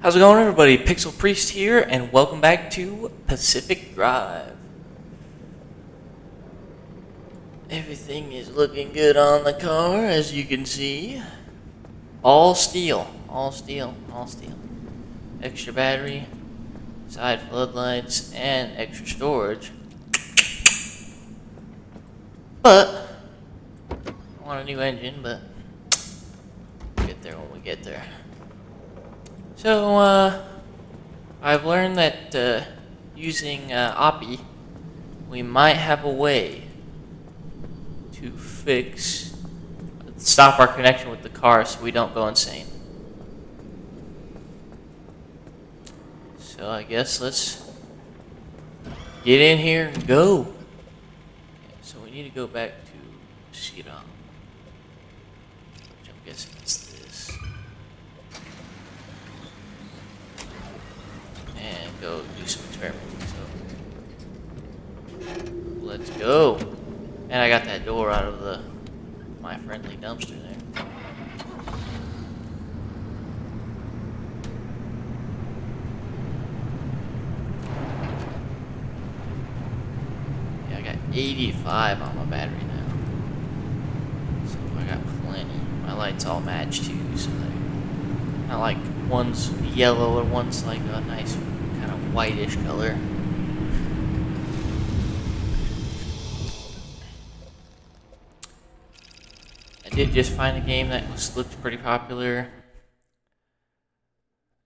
How's it going, everybody? Pixel Priest here, and welcome back to Pacific Drive. Everything is looking good on the car, as you can see. All steel, all steel, all steel. Extra battery, side floodlights, and extra storage. But, I want a new engine, but we'll get there when we get there. So, I've learned that using API, we might have a way to stop our connection with the car so we don't go insane. So I guess let's get in here and go. Okay, so we need to go back to Shiran, which I'm guessing is this. And go do some experimenting. So let's go. And I got that door out of my friendly dumpster there. Yeah, I got 85 on my battery now. So I got plenty. My lights all match too, so they're not like one's yellow and one's like a nice kind of whitish color. I did just find a game that looked pretty popular.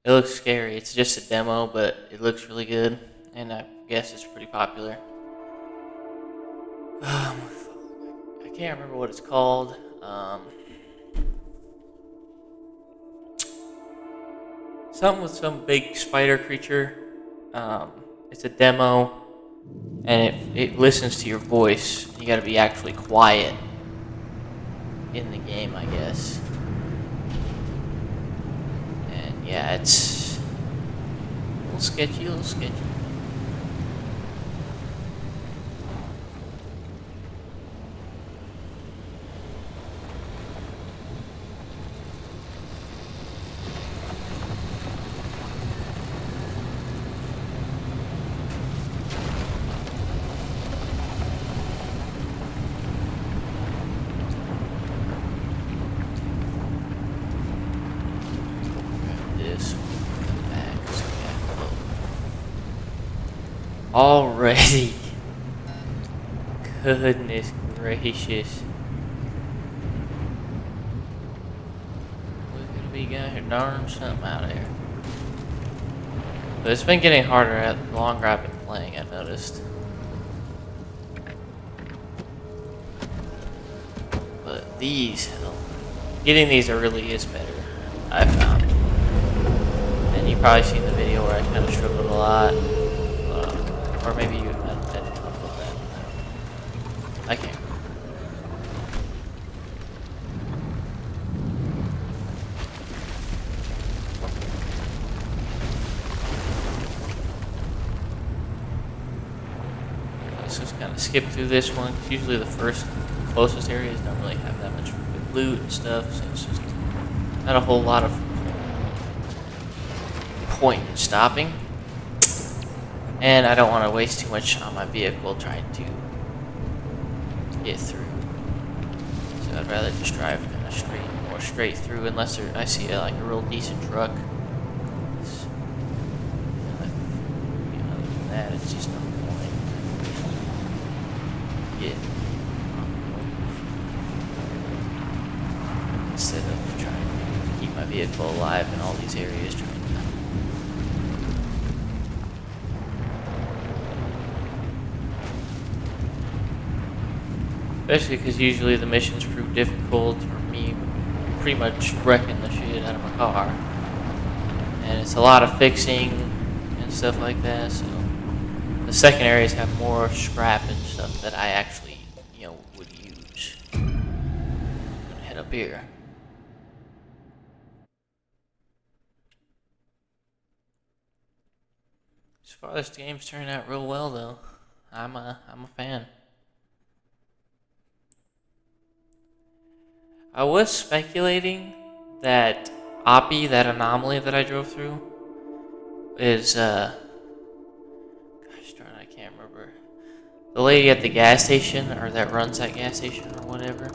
It looks scary. It's just a demo, but it looks really good, and I guess it's pretty popular. I can't remember what it's called. Something with some big spider creature. It's a demo, and it listens to your voice. You got to be actually quiet in the game, I guess. And yeah, it's a little sketchy, Already. Goodness gracious. We're gonna be going here darn something out here. But it's been getting harder the longer I've been playing, I've noticed. But getting these really is better, I found. And you've probably seen the video where I kind of struggled a lot. Or maybe you didn't talk about that. I can't. Let's just kind of skip through this one. Usually the closest areas don't really have that much loot and stuff, so it's just not a whole lot of point in stopping. And I don't want to waste too much on my vehicle trying to get through. So I'd rather just drive kind of straight through, unless I see like a real decent truck. Other than that, it's just no point. Instead of trying to keep my vehicle alive in all these areas, especially because usually the missions prove difficult, or me pretty much wrecking the shit out of my car. And it's a lot of fixing and stuff like that, so the second areas have more scrap and stuff that I actually, would use. I'm gonna head up here. As far as the game's turning out real well, though. I'm a fan. I was speculating that Oppie, that anomaly that I drove through, is gosh darn, I can't remember. The lady at the gas station, or that runs that gas station, or whatever.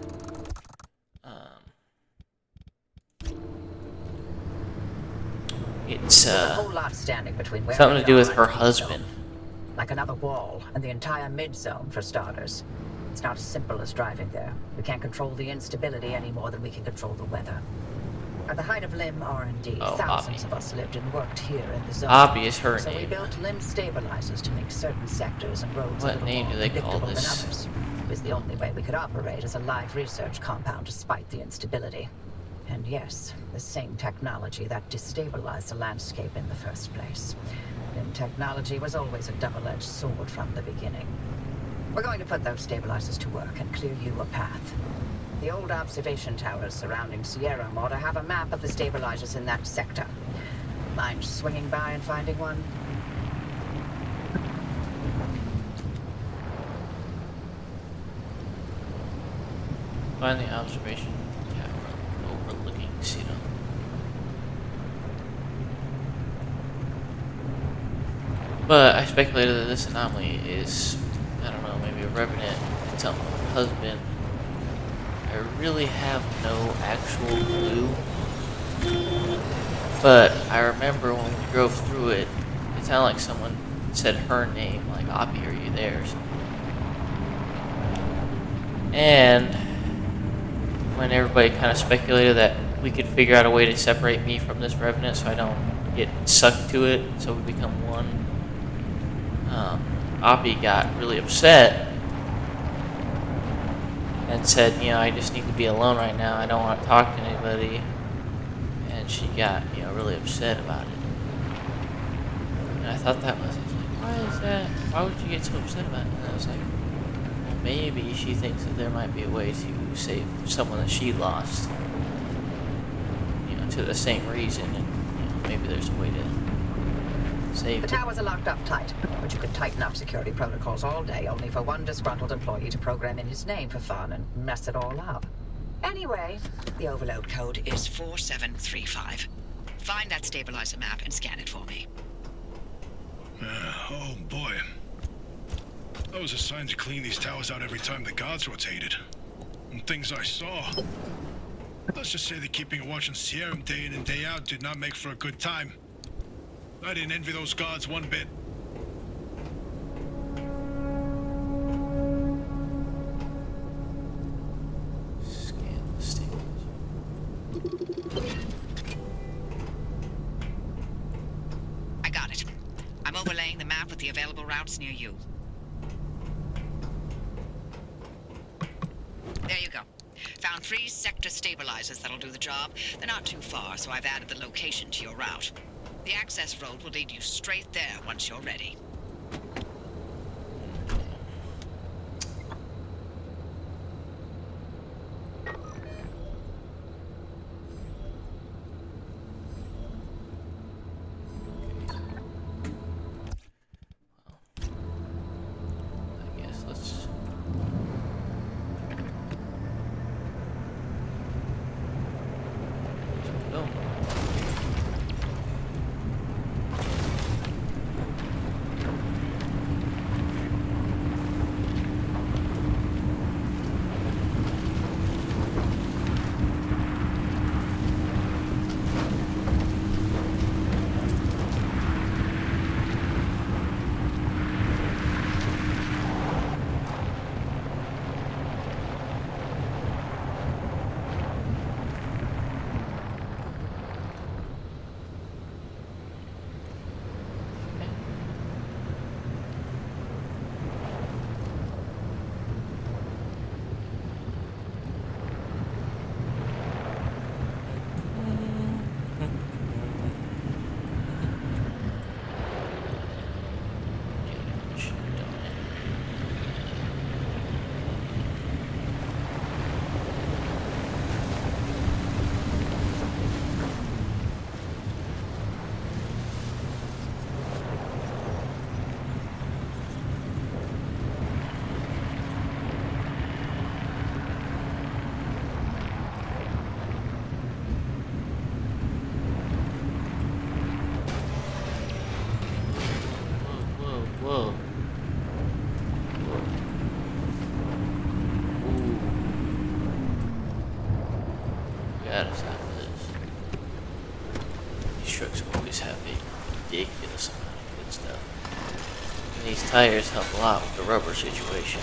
It's There's a whole lot standing between where something we to do with are her and the husband. zone. Like another wall and the entire mid-zone, for starters. It's not as simple as driving there. We can't control the instability any more than we can control the weather. At the height of LIM R&D, Oh, thousands Oppie. of us lived and worked here in the zone. Oppie is her So we name. built LIM stabilizers to make certain sectors and roads a What little name more do they call predictable than this? others. It was the only way we could operate as a live research compound despite the instability. And yes, the same technology that destabilized the landscape in the first place. LIM technology was always a double-edged sword from the beginning. We're going to put those stabilizers to work and clear you a path. The old observation towers surrounding Sierra ought to have a map of the stabilizers in that sector. Mind swinging by and finding one? Find the observation tower overlooking Cedar. But I speculated that this anomaly is, I don't know, maybe a revenant and something with her husband. I really have no actual clue. But I remember when we drove through it, it sounded like someone said her name, like, Oppie, are you there? Or something. And when everybody kind of speculated that we could figure out a way to separate me from this revenant so I don't get sucked to it, so we become one, Oppie got really upset and said, you know, I just need to be alone right now. I don't want to talk to anybody. And she got, you know, really upset about it. And I thought that was, why is that? Why would you get so upset about it? And I was like, well, maybe she thinks that there might be a way to save someone that she lost, you know, to the same reason. And, you know, maybe there's a way to save The her. towers are locked up tight, but you could tighten up security protocols all day only for one disgruntled employee to program in his name for fun and mess it all up. Anyway, the overload code is 4735. Find that stabilizer map and scan it for me. Oh boy. I was assigned to clean these towers out every time the guards rotated. And things I saw. Let's just say that keeping a watch on Sierra day in and day out did not make for a good time. I didn't envy those guards one bit. Scan the stabilizer. I got it. I'm overlaying the map with the available routes near you. There you go. Found 3 sector stabilizers that'll do the job. They're not too far, so I've added the location to your route. The access road will lead you straight there once you're ready. I guess let's. Boom. These trucks always have a ridiculous amount of good stuff. And these tires help a lot with the rubber situation.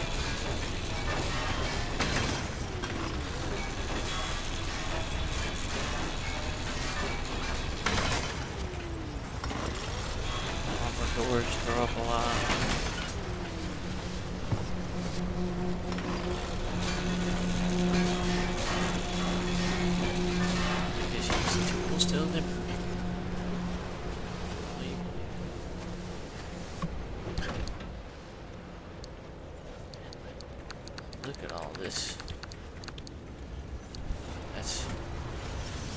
Armor doors throw up a lot. Still different. Look at all this. That's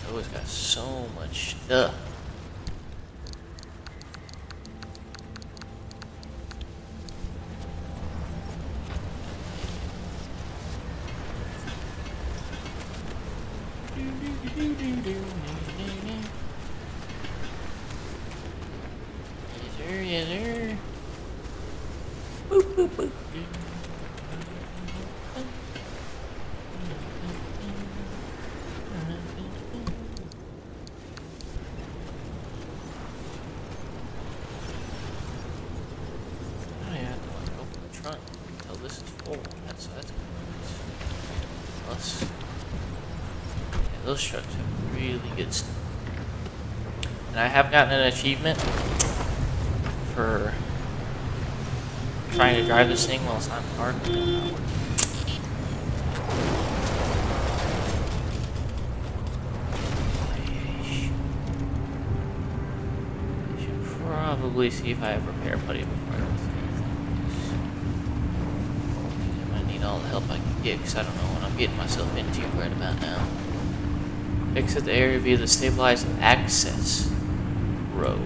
always got so much stuff. Yes, sir. Boop, boop, boop. I have to like open the trunk until this is full. That's good. Plus, yeah, those trucks have really good stuff. And I have gotten an achievement for trying to drive this thing while it's not parked. I should probably see if I have repair putty before I do anything. I might need all the help I can get because I don't know what I'm getting myself into right about now. Exit the area via the stabilized access road.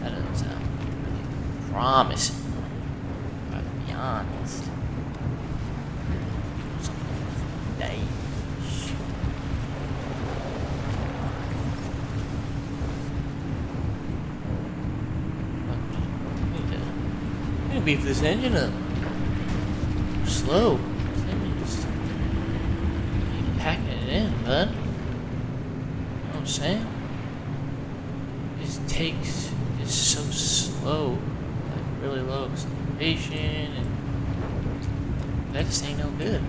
That doesn't sound really promising, if I have to be honest. Something nice. I need to beef this engine up. Slow. This engine just ain't packing it in, bud. You know what I'm saying? Takes is so slow, like really low acceleration, and that just ain't no good.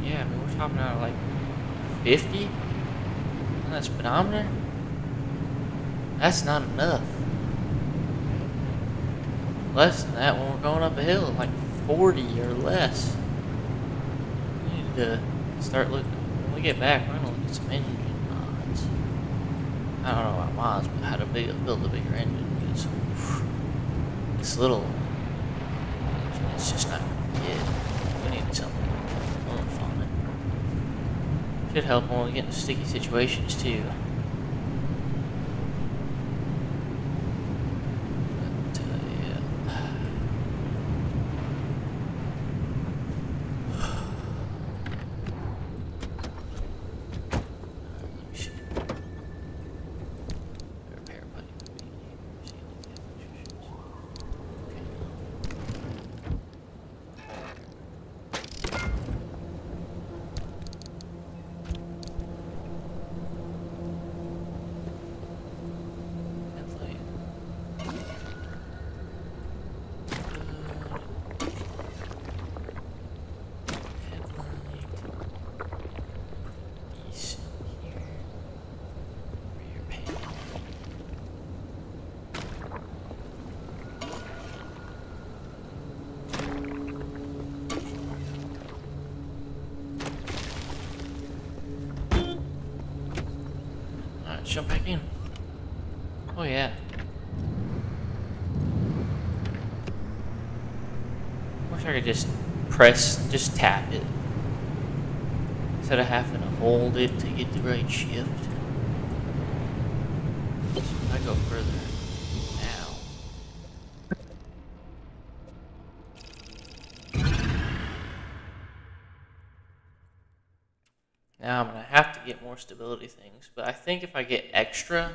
Yeah, I mean we're talking about like 50 on that speedometer. That's not enough. Less than that when we're going up a hill, like 40 or less. We need to start looking. When we get back, we're gonna look at some engine. I don't know about mods, but how to build a bigger engine, because this little engine is just not gonna get. We need something oomph on it. Should help when we get into sticky situations too. But, yeah. Jump back in. Oh yeah. Wish I could just tap it. Instead of having to hold it to get the right shift. So if I go further now I'm going to have to get more stability things, but I think if I get extra,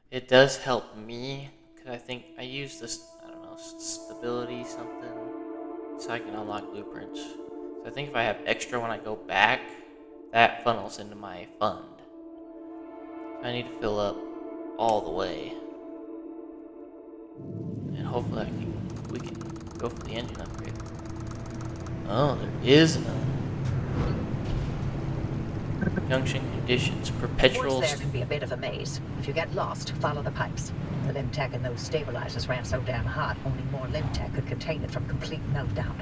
it does help me, because I think I use this, I don't know, stability something, so I can unlock blueprints. So I think if I have extra when I go back, that funnels into my fund. I need to fill up all the way. And hopefully we can go for the engine upgrade. Oh, there is none. Junction conditions, perpetual... Towards there can be a bit of a maze. If you get lost, follow the pipes. The Limtech in those stabilizers ran so damn hot, only more Limtech could contain it from complete meltdown.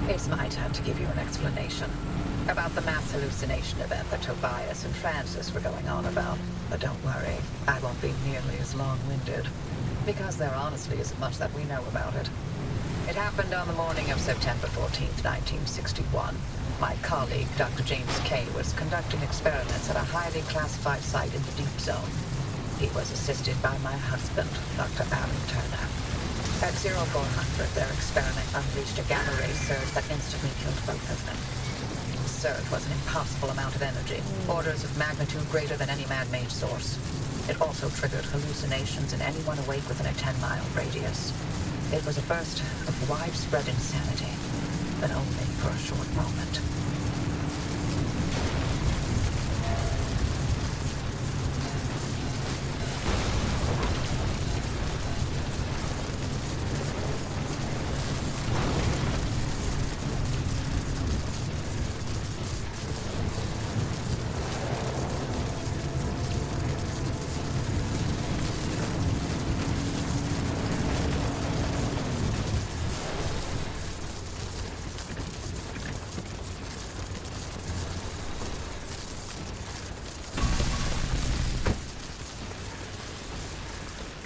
It's my turn to give you an explanation about the mass hallucination event that Tobias and Francis were going on about. But don't worry, I won't be nearly as long-winded, because there honestly isn't much that we know about it. It happened on the morning of September 14th, 1961. My colleague, Dr. James Kay, was conducting experiments at a highly classified site in the Deep Zone. He was assisted by my husband, Dr. Aaron Turner. At 0400, their experiment unleashed a gamma-ray surge that instantly killed both of them. The surge was an impossible amount of energy, orders of magnitude greater than any man-made source. It also triggered hallucinations in anyone awake within a 10-mile radius. It was a burst of widespread insanity, but only for a short moment.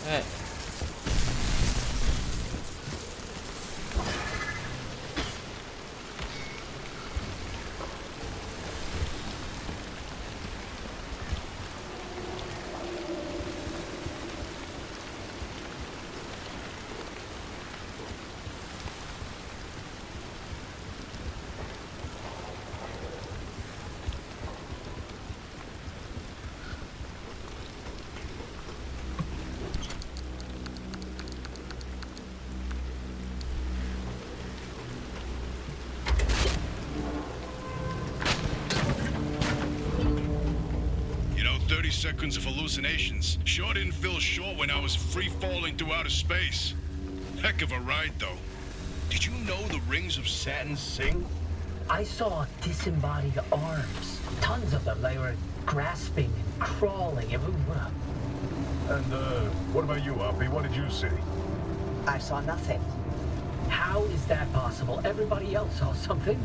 Okay. You know, 30 seconds of hallucinations sure didn't feel short when I was free-falling through outer space. Heck of a ride, though. Did you know the rings of Saturn sing? I saw disembodied arms. Tons of them. They were grasping and crawling. And, what about you, Uppy? What did you see? I saw nothing. How is that possible? Everybody else saw something.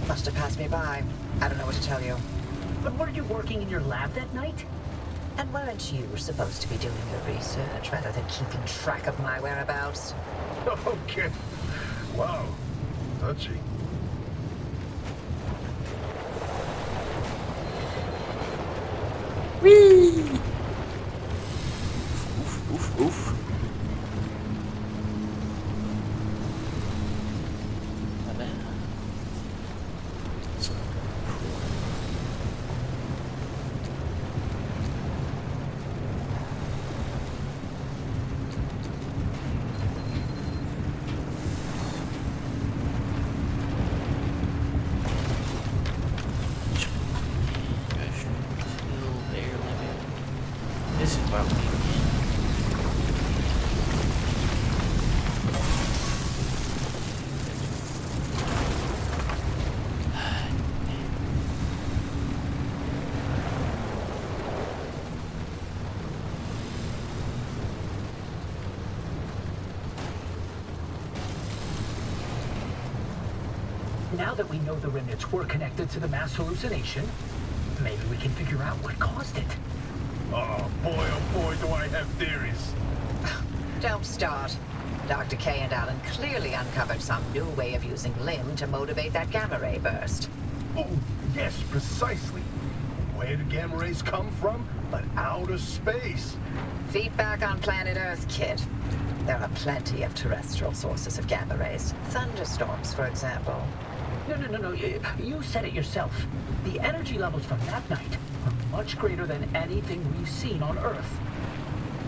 Must have passed me by. I don't know what to tell you. But weren't you working in your lab that night? And weren't you supposed to be doing your research rather than keeping track of my whereabouts? Okay. Wow. Touchy. Whee! Oof, oof, oof. My bad. So cool. This is where we begin. Now that we know the remnants were connected to the mass hallucination, maybe we can figure out what caused it. Oh boy, do I have theories. Don't start. Dr. K and Alan clearly uncovered some new way of using LIM to motivate that gamma ray burst. Oh, yes, precisely. Where do gamma rays come from? But outer space. Feet back on planet Earth, kid. There are plenty of terrestrial sources of gamma rays. Thunderstorms, for example. No. You said it yourself. The energy levels from that night are much greater than anything we've seen on Earth.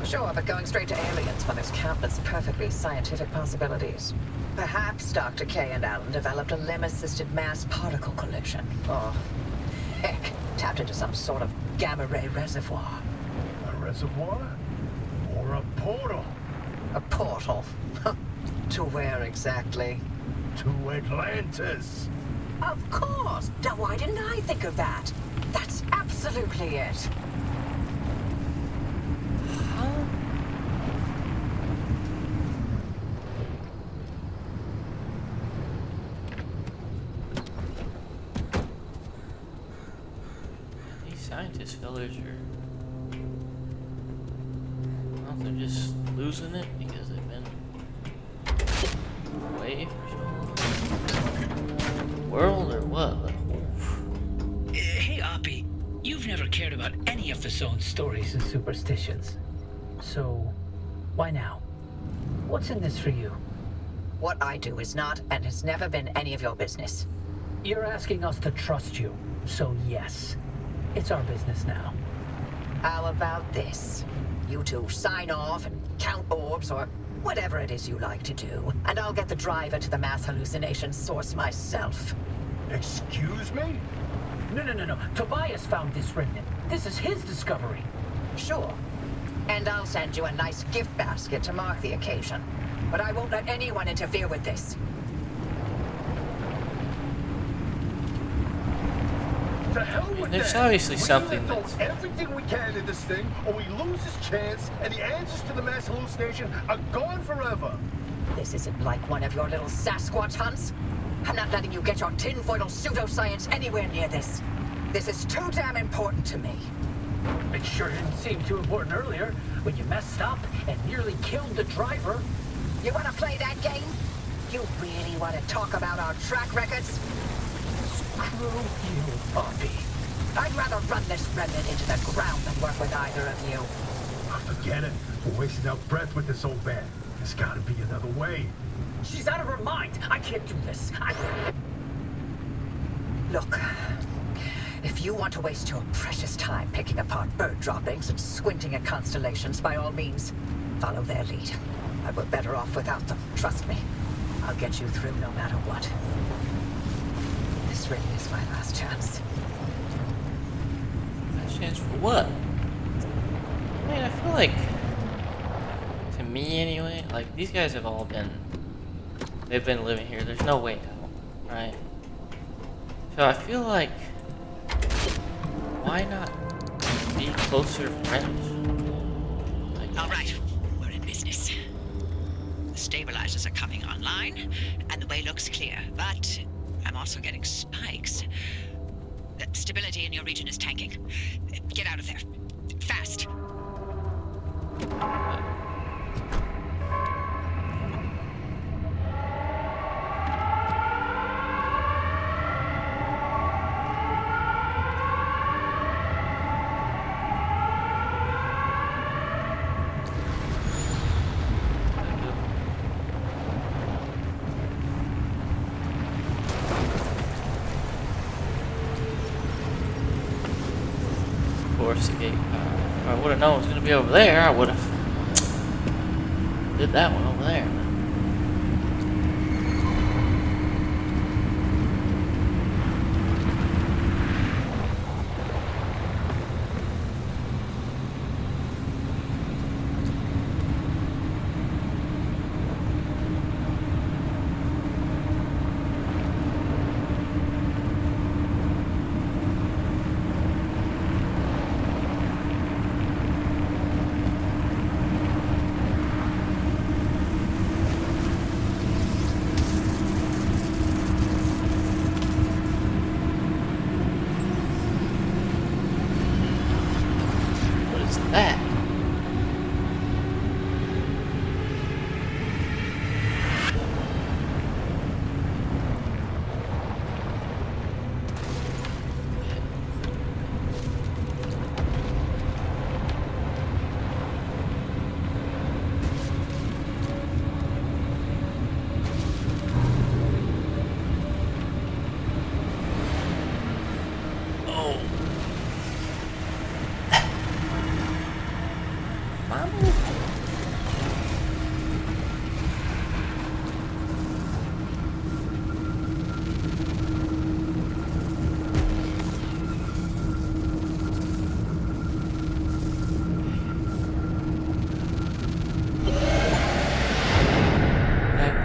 Sure, but going straight to aliens when there's countless perfectly scientific possibilities. Perhaps Dr. K and Allen developed a limb-assisted mass particle collision. Or, heck, tapped into some sort of gamma ray reservoir. A reservoir? Or a portal? A portal. To where exactly? To Atlantis. Of course! Now, why didn't I think of that? That's absolutely it. These scientist fellas are... Well, they're just losing it because they've been away for so long. World or what? Hey, Oppie. You've never cared about any of the zone stories and superstitions. So, why now? What's in this for you? What I do is not and has never been any of your business. You're asking us to trust you, so yes. It's our business now. How about this? You two sign off and count orbs or whatever it is you like to do, and I'll get the driver to the mass hallucination source myself. Excuse me? No. Tobias found this remnant. This is his discovery. Sure. And I'll send you a nice gift basket to mark the occasion. But I won't let anyone interfere with this. To hell with There's that. obviously We something either that's- throw everything we can at this thing, or we lose this chance, and the answers to the mass hallucination are gone forever. This isn't like one of your little Sasquatch hunts. I'm not letting you get your tinfoil pseudoscience anywhere near this. This is too damn important to me. It sure didn't seem too important earlier when you messed up and nearly killed the driver. You want to play that game? You really want to talk about our track records? Screw you, Oppie. I'd rather run this remnant into the ground than work with either of you. Forget it. We're wasting our breath with this old man. There's gotta be another way. She's out of her mind. I can't do this. Look, if you want to waste your precious time picking apart bird droppings and squinting at constellations, by all means, follow their lead. I were better off without them, trust me. I'll get you through no matter what. This really is my last chance. Last chance for what? I mean, I feel like, to me anyway, like these guys have all been, they've been living here. There's no way out, right? So I feel like, why not be closer friends? Like, All right, we're in business. The stabilizers are coming online, and the way looks clear, but I'm also getting spikes. The stability in your region is tanking. Get out of there. Fast. Of course, the gate. If I would have known it was going to be over there, I would have did that one over there.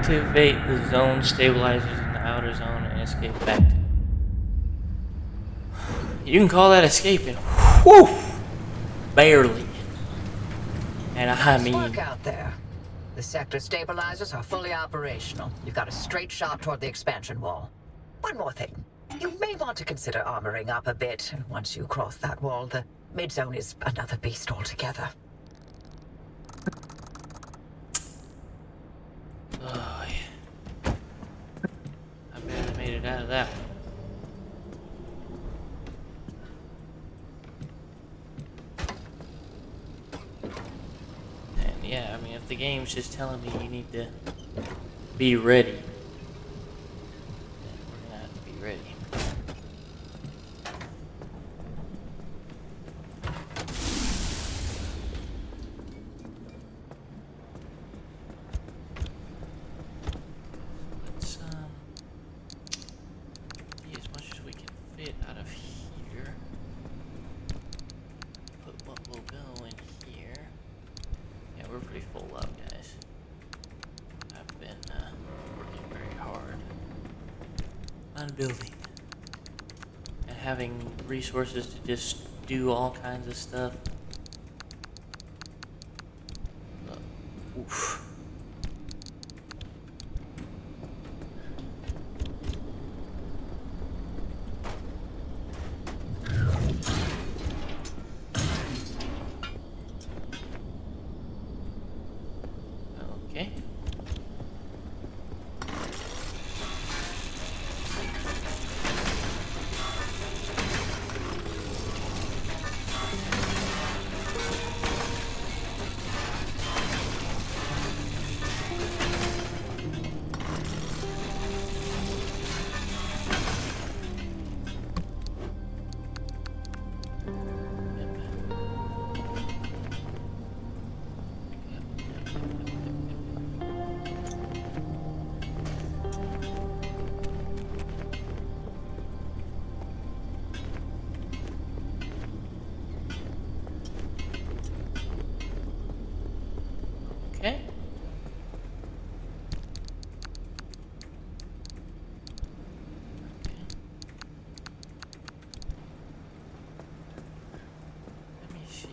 Activate the zone stabilizers in the outer zone and escape back to... You can call that escaping. Whew! Barely. And I Nice mean... work out there. The sector stabilizers are fully operational. You've got a straight shot toward the expansion wall. One more thing. You may want to consider armoring up a bit. Once you cross that wall, the mid-zone is another beast altogether. Oh, yeah. I barely made it out of that one. And yeah, I mean, if the game's just telling me you need to be ready, then we're gonna have to be ready. Let's see as much as we can fit out of here. Put what will go in here. Yeah, we're pretty full up, guys. I've been working very hard on building and having resources to just do all kinds of stuff. Oof. Okay. Okay. Let me see.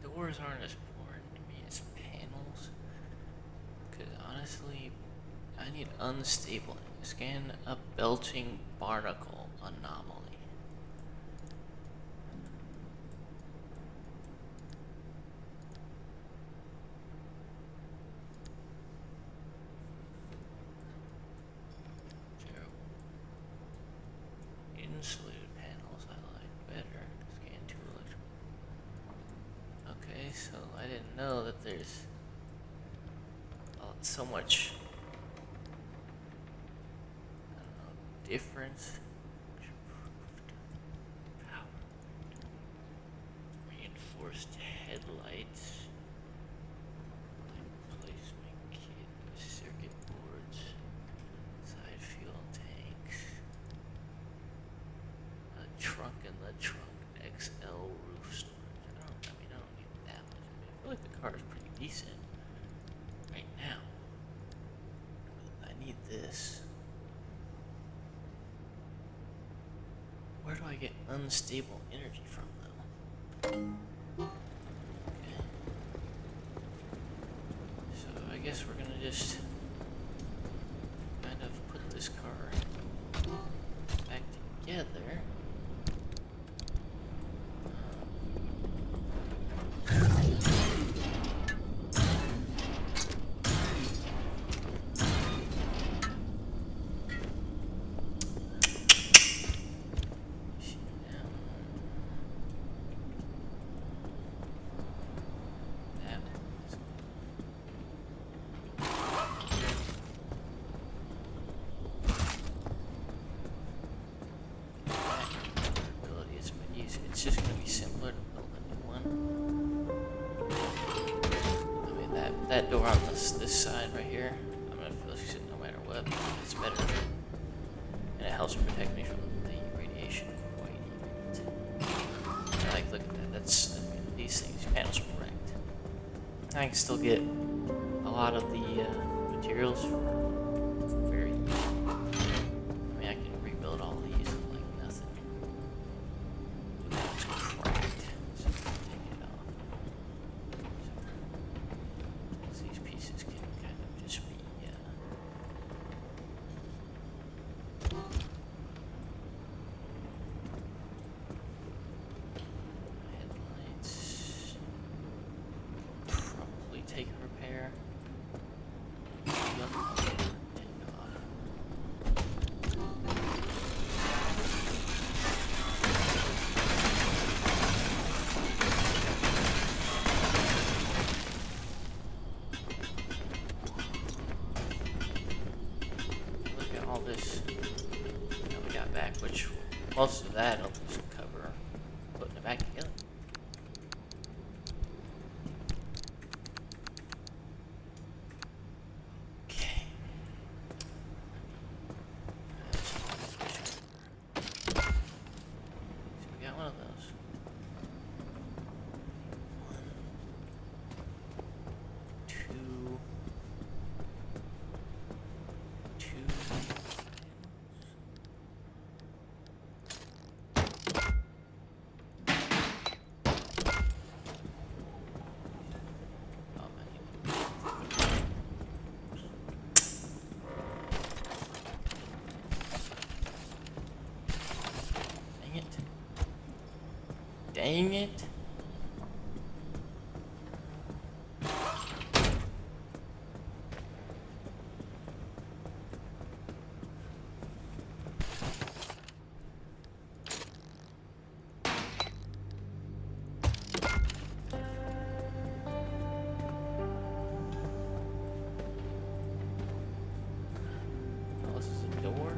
Doors aren't as important to me as panels. Because honestly, I need unstable. Scan a belching barnacle anomaly. Terrible. Insulated panels I like better. Scan 2 electrical. Okay, so I didn't know that there's so much, I don't know, difference. Power. Reinforced headlights. Replacement kit. Circuit boards. Side fuel tanks. A trunk in the trunk. XL roof storage. I don't need that much. I feel like the car is pretty decent right now. I need this. Where do I get unstable energy from, though? Okay. So I guess we're gonna just kind of put this car back together. it's just gonna be simpler to build a new one. I mean, that door on this side right here, I'm gonna feel shit no matter what. It's better, and it helps protect me from the radiation quite even. Like, look at that. That's, I mean, these panels are wrecked. I can still get a lot of the materials for very. I mean, I can rebuild all these like nothing. That's cracked. So I'm gonna take it off. So these pieces can kind of just be. Headlights. Probably take a repair. Take off. Look at all this that we got back, which most of that will just cover putting it back together. Okay. So we got one of those. One, two. Oh, dang it. Dang it. Oh, this is a door.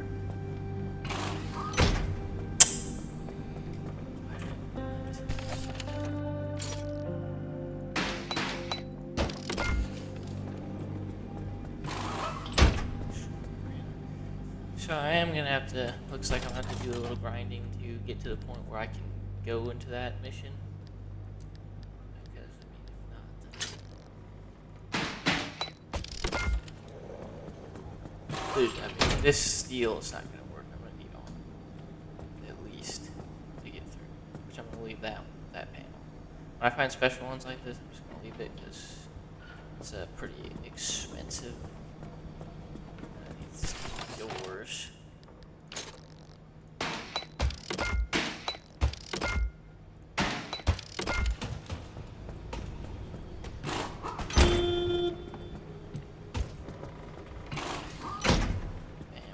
So I am gonna have to, looks like I'm gonna have to do a little grinding to get to the point where I can go into that mission. Because, I mean, if not, this steel is not gonna work. I'm gonna need all, at least, to get through. Which I'm gonna leave that panel. When I find special ones like this, I'm just gonna leave it because it's pretty expensive. It's doors.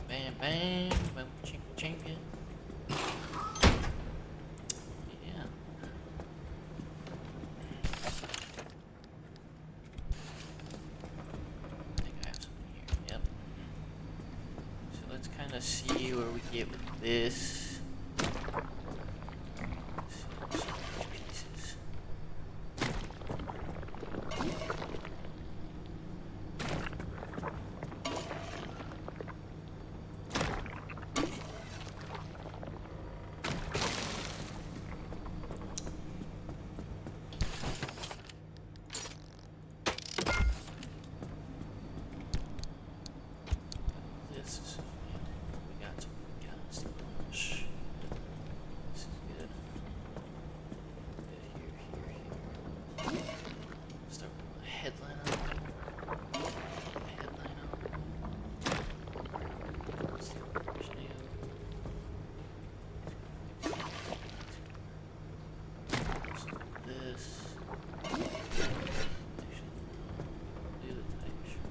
Bam, bam, bam, boom, chink, chink it. Yeah. I think I have something here. Yep. So let's kind of see where we get with this. Let's see these pieces. This is, we got some guns. This is good. Good here. Start with a headline on. Headline on. Let's see what's new. Let's do this. Actually, do the type shirt.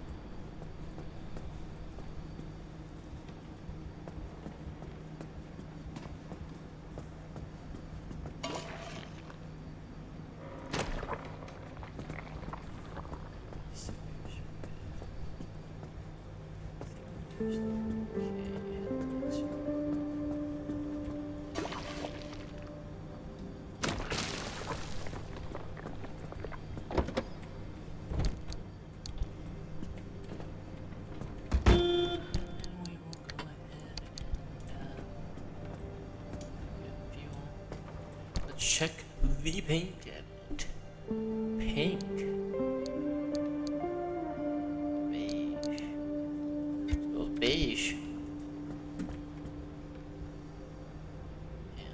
check the paint cabinet. Pink. Beige. Let's go with beige. Yeah.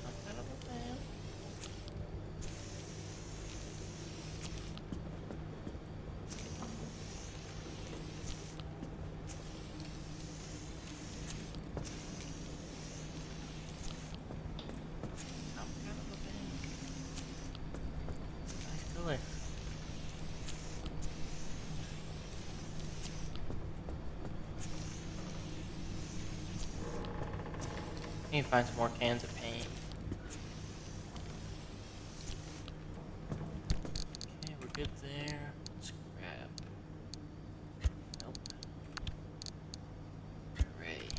Not bad of a plan. Not bad of a plan. Nice color. Need to find some more cans of paint. Okay, we're good there. Let's grab. Nope. Gray.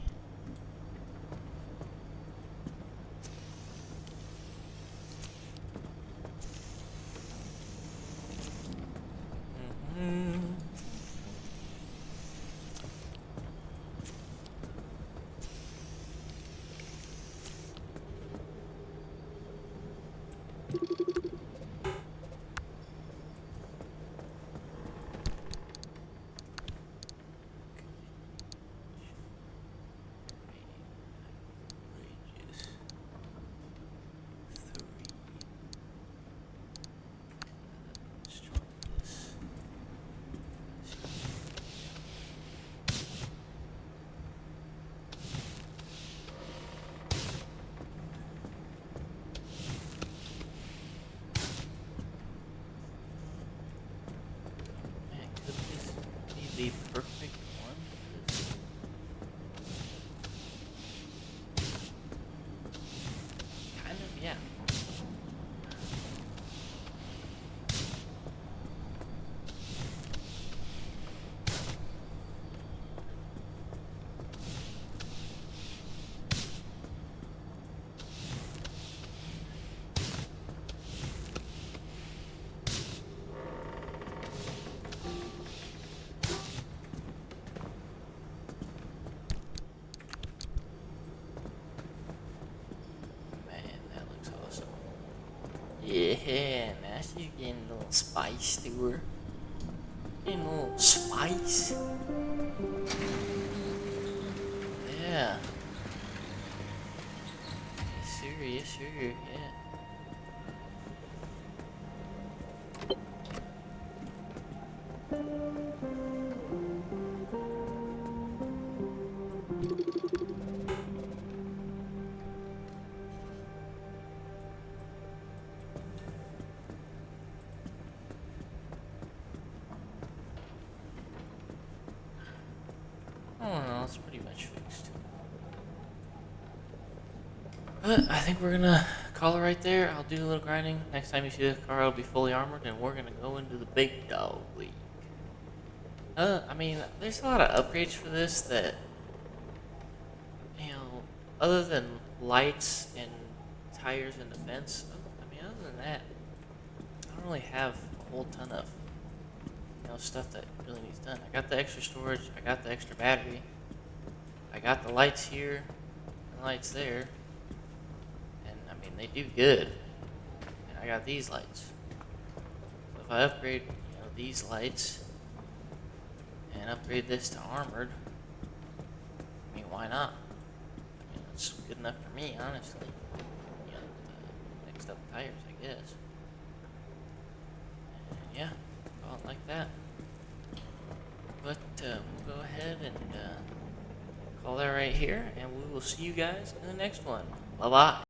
Mm-hmm. Outrageous. 3. Let's try this. Man, could this be the perfect one? 'Cause kind of, yeah. Man, that looks awesome. Yeah, now she's getting a little spice to her. Getting a little spice. Yeah. Yes, sir, yeah. Oh no, it's pretty much fixed. But I think we're gonna call it right there. I'll do a little grinding. Next time you see the car, it'll be fully armored, and we're gonna go into the big dog league. I mean, there's a lot of upgrades for this that, you know, other than lights and tires and defense. I mean, other than that, I don't really have a whole ton of, you know, stuff that really needs done. I got the extra storage. I got the extra battery. I got the lights here and lights there. And I mean, they do good. And I got these lights. So if I upgrade, you know, these lights and upgrade this to armored, I mean, why not? I mean, it's good enough for me, honestly. You know, next up tires, I guess. And yeah, call it like that. But we'll go ahead and call that right here, and we will see you guys in the next one. Bye-bye.